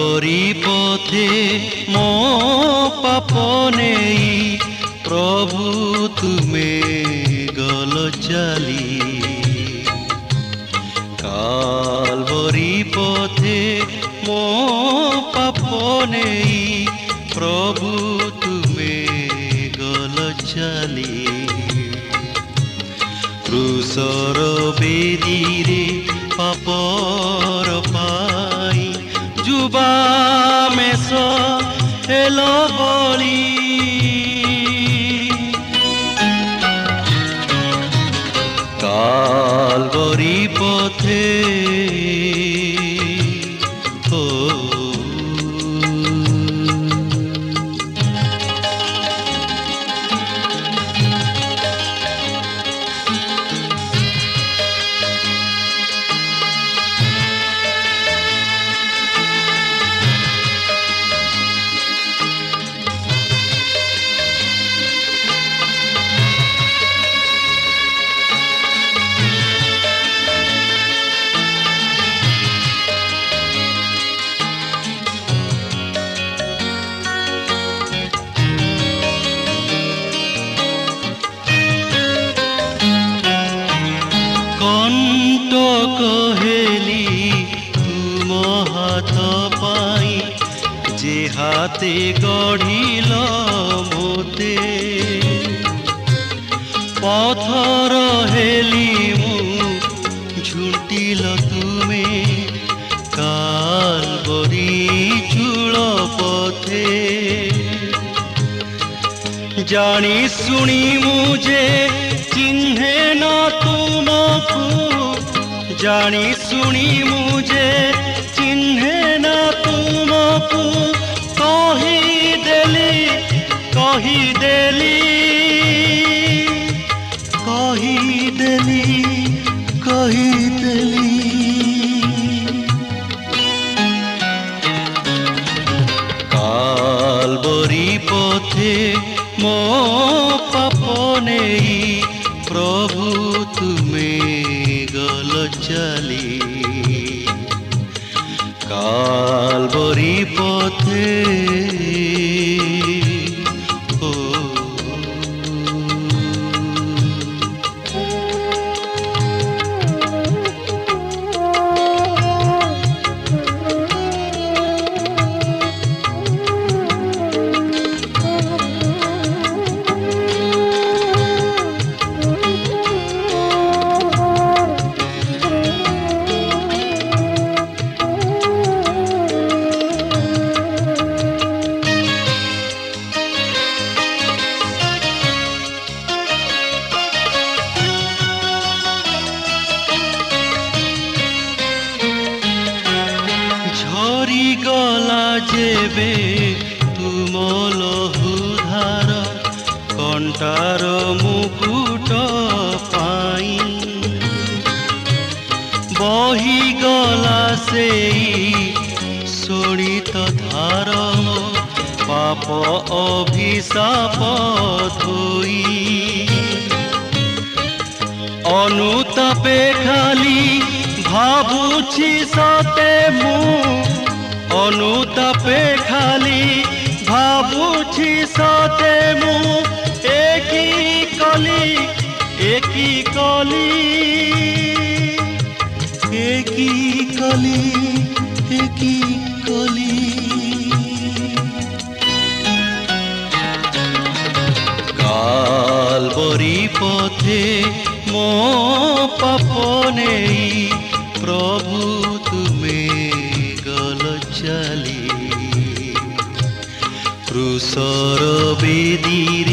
কালবরি পথে মো পাপ নেই প্রভু তুমে গল চালি। কালবরি পথে মো পাপ নেই প্রভু তুমে গল চালি। ক্রুশর বেদীরে পাপর পাই যুবা মেষ হেল বলি। কালবরি পথে কহেলি তুম হাত পাই যে হাতে গঢ়িল মোতে। পথর হেলি মু ঝুঁটিল তুমে কালবরি চূল পথে। জানি শুনি মু যে চিহ্নে ন তুমকু, জানি শুনি মুঝে চিহ্নে না তুমকু। কহিদেলি কহিদেলি কহিদেলি কহিদেলি। কালবরি পথে মো পাপ নেই প্রভু তুমে গল চালি। কালবরি পথে গলা যেবে তুম লহুধার কণ্টার মুকুট পাই। বহি গলা সেই শোণিত ধার পাপ অভিশাপ ধোই। অনুতাপে খালি ভাবুছি সতে মু, অনুতাপে খালি ভাবুছি সতে মু। একি কলি একি কলি একি কলি একি কলি। কালবরি পথে মো পাপ নেই প্রভু তুমে গল চালি। ক্রুশর বেদীরে